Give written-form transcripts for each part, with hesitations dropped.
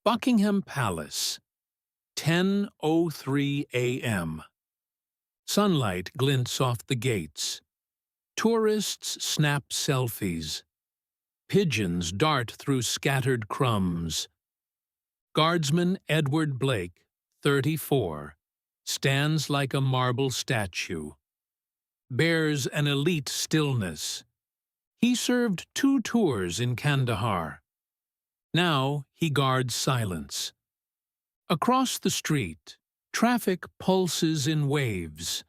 Buckingham Palace, 10:03 a.m. Sunlight glints off the gates. Tourists snap selfies. Pigeons dart through scattered crumbs. Guardsman Edward Blake, 34, stands like a marble statue. Bears an elite stillness. He served 2 tours in Kandahar. Now he guards silence. Across the street, traffic pulses in waves.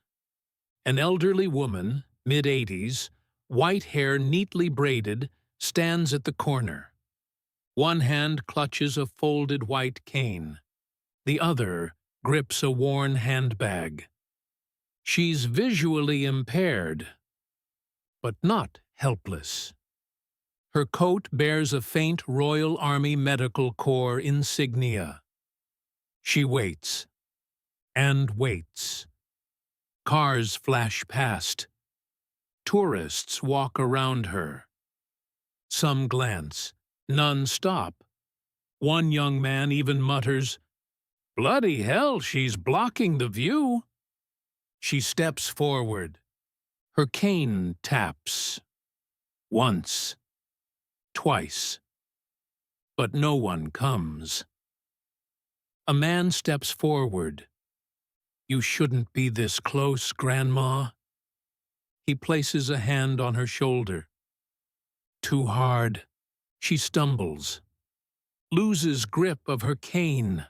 An elderly woman, mid-80s, white hair neatly braided, stands at the corner. One hand clutches a folded white cane. The other grips a worn handbag. She's visually impaired, but not helpless. Her coat bears a faint Royal Army Medical Corps insignia. She waits and waits. Cars flash past. Tourists walk around her. Some glance, none stop. One young man even mutters, "Bloody hell, she's blocking the view." She steps forward. Her cane taps. Once. Twice. But no one comes. A man steps forward. "You shouldn't be this close, Grandma." He places a hand on her shoulder. Too hard. She stumbles. Loses grip of her cane.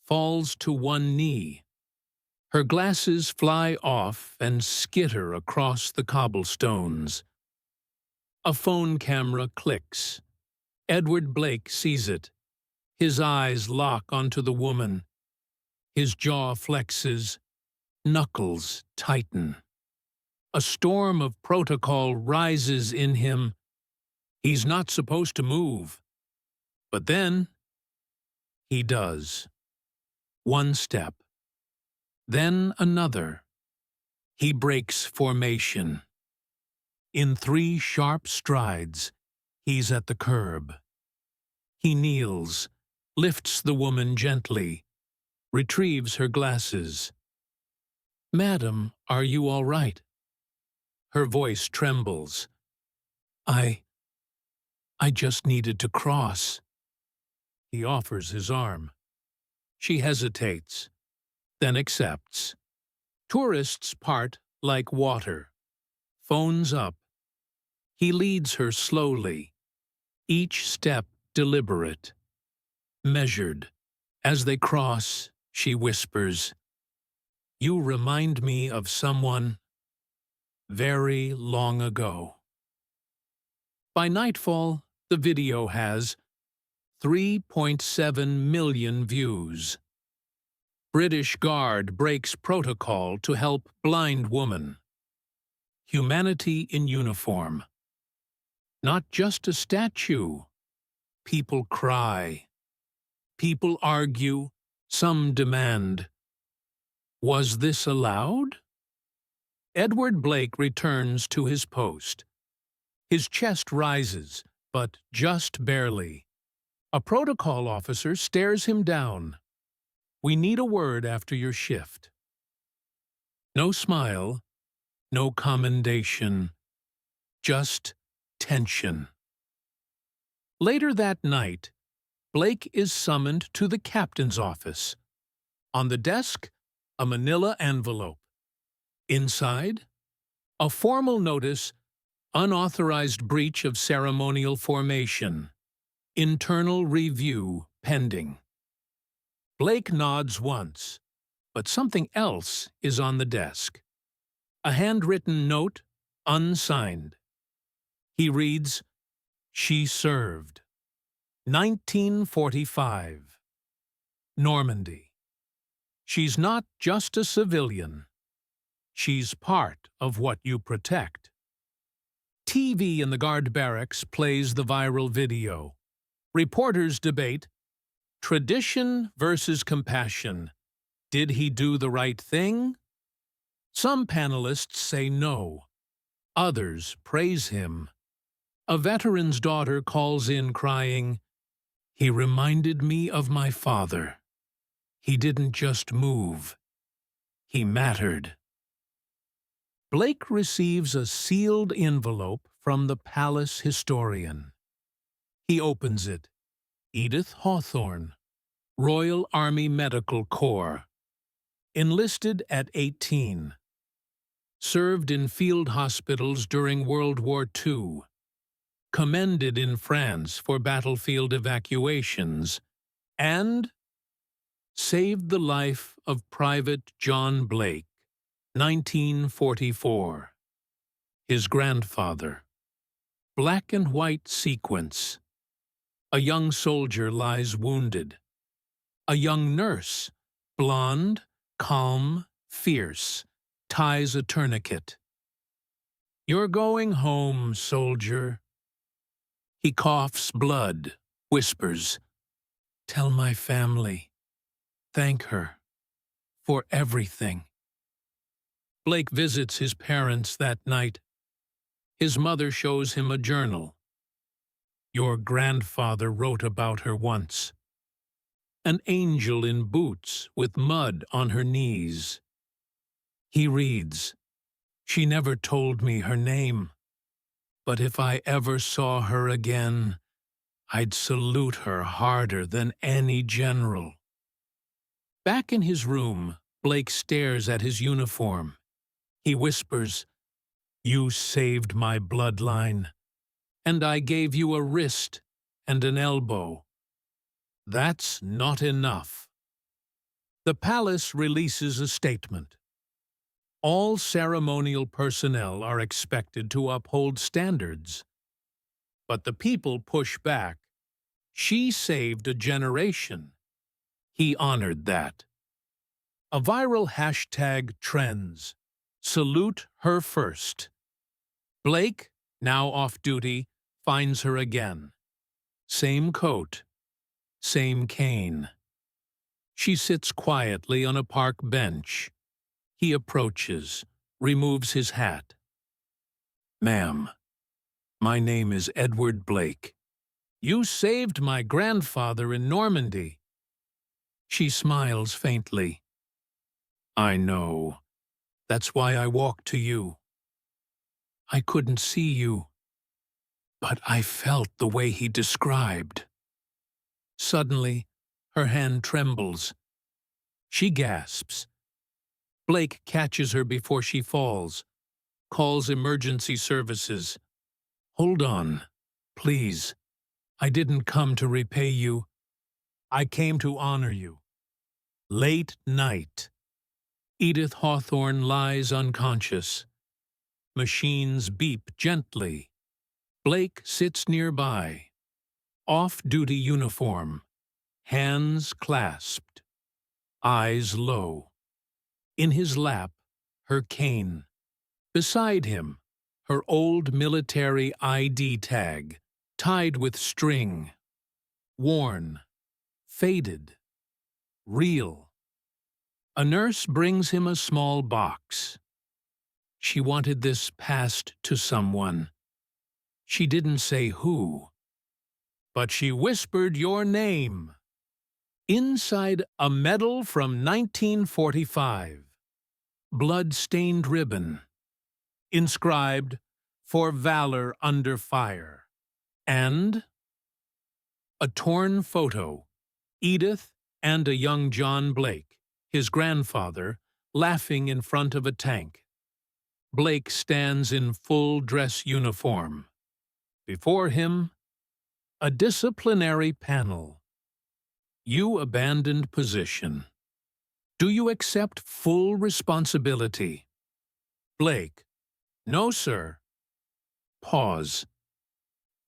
Falls to one knee. Her glasses fly off and skitter across the cobblestones. A phone camera clicks. Edward Blake sees it. His eyes lock onto the woman. His jaw flexes. Knuckles tighten. A storm of protocol rises in him. He's not supposed to move. But then, he does. One step. Then another. He breaks formation. In 3 sharp strides, he's at the curb. He kneels, lifts the woman gently, retrieves her glasses. "Madam, are you all right?" Her voice trembles. I just needed to cross." He offers his arm. She hesitates, then accepts. Tourists part like water. Phones up. He leads her slowly, each step deliberate, measured. As they cross, she whispers, "You remind me of someone very long ago." By nightfall, the video has 3.7 million views. British Guard breaks protocol to help blind woman. Humanity in uniform. Not just a statue. People cry. People argue. Some demand. Was this allowed? Edward Blake returns to his post. His chest rises, but just barely. A protocol officer stares him down. "We need a word after your shift." No smile, no commendation, just tension. Later that night, Blake is summoned to the captain's office. On the desk, a manila envelope. Inside, a formal notice, "Unauthorized breach of ceremonial formation. Internal review pending." Blake nods once, but something else is on the desk. A handwritten note, unsigned. He reads, "She served. 1945. Normandy. She's not just a civilian. She's part of what you protect." TV in the guard barracks plays the viral video. Reporters debate, tradition versus compassion. Did he do the right thing? Some panelists say no. Others praise him. A veteran's daughter calls in crying, He reminded me of my father. He didn't just move. He mattered. Blake receives a sealed envelope from the palace historian. He opens it. Edith Hawthorne, Royal Army Medical Corps. Enlisted at 18. Served in field hospitals during World War II. Commended in France for battlefield evacuations. And saved the life of Private John Blake, 1944. His grandfather. Black and white sequence. A young soldier lies wounded. A young nurse, blonde, calm, fierce, ties a tourniquet. You're going home, soldier. He coughs blood, whispers, "Tell my family. Thank her. For everything." Blake visits his parents that night. His mother shows him a journal. Your grandfather wrote about her once. An angel in boots with mud on her knees. He reads, "She never told me her name, but if I ever saw her again, I'd salute her harder than any general." Back in his room, Blake stares at his uniform. He whispers, "You saved my bloodline, and I gave you a wrist and an elbow. That's not enough." The palace releases a statement. All ceremonial personnel are expected to uphold standards. But the people push back. She saved a generation. He honored that. A viral hashtag trends. Salute her first. Blake, now off duty, finds her again. Same coat, same cane. She sits quietly on a park bench. He approaches, removes his hat. "Ma'am, my name is Edward Blake. You saved my grandfather in Normandy." She smiles faintly. "I know. That's why I walked to you. I couldn't see you, but I felt the way he described." Suddenly, her hand trembles. She gasps. Blake catches her before she falls, calls emergency services. "Hold on, please. I didn't come to repay you. I came to honor you." Late night. Edith Hawthorne lies unconscious. Machines beep gently. Blake sits nearby. Off-duty uniform. Hands clasped. Eyes low. In his lap, her cane. Beside him, her old military ID tag, tied with string. Worn. Faded. Real. A nurse brings him a small box. She wanted this passed to someone. She didn't say who, but she whispered your name. Inside, a medal from 1945. Blood-stained ribbon. Inscribed, "For Valor Under Fire." And a torn photo. Edith and a young John Blake, his grandfather, laughing in front of a tank. Blake stands in full dress uniform. Before him, a disciplinary panel. You abandoned position. Do you accept full responsibility? Blake, no, sir. Pause.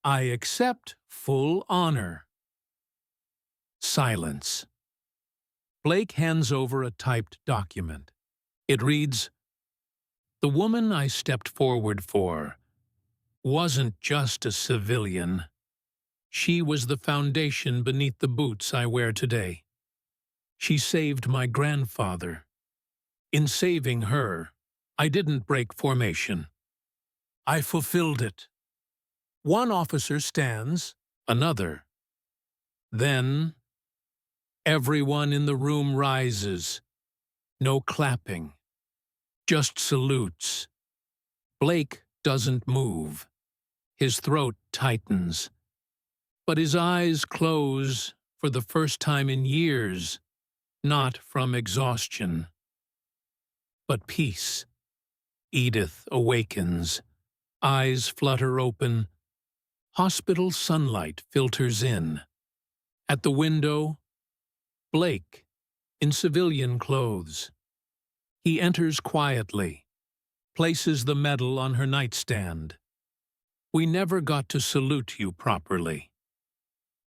I accept full honor. Silence. Blake hands over a typed document. It reads, "The woman I stepped forward for wasn't just a civilian. She was the foundation beneath the boots I wear today. She saved my grandfather. In saving her, I didn't break formation. I fulfilled it." One officer stands, another. Then, everyone in the room rises. No clapping, just salutes. Blake doesn't move. His throat tightens. But his eyes close for the first time in years, not from exhaustion, but peace. Edith awakens. Eyes flutter open. Hospital sunlight filters in. At the window, Blake, in civilian clothes. He enters quietly, places the medal on her nightstand. "We never got to salute you properly."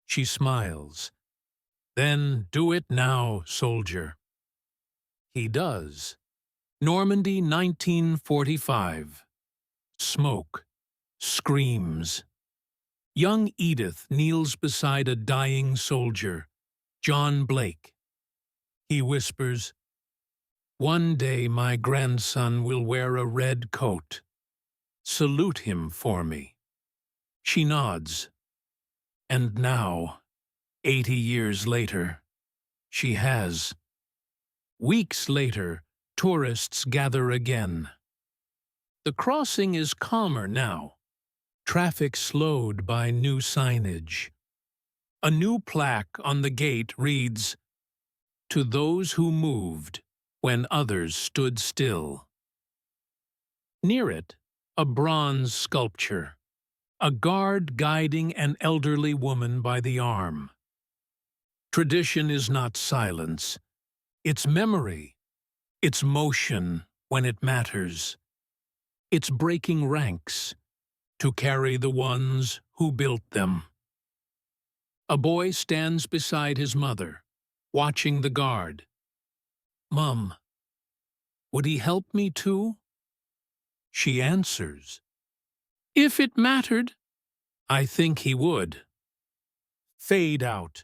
She smiles. "Then do it now, soldier." He does. Normandy, 1945. Smoke. Screams. Young Edith kneels beside a dying soldier, John Blake. He whispers, "One day my grandson will wear a red coat. Salute him for me." She nods. And now, 80 years later, she has. Weeks later, tourists gather again. The crossing is calmer now. Traffic slowed by new signage. A new plaque on the gate reads, "To those who moved when others stood still." Near it, a bronze sculpture, a guard guiding an elderly woman by the arm. Tradition is not silence. It's memory. It's motion when it matters. It's breaking ranks to carry the ones who built them. A boy stands beside his mother, watching the guard. "Mum, would he help me too?" She answers, "If it mattered, I think he would." Fade out.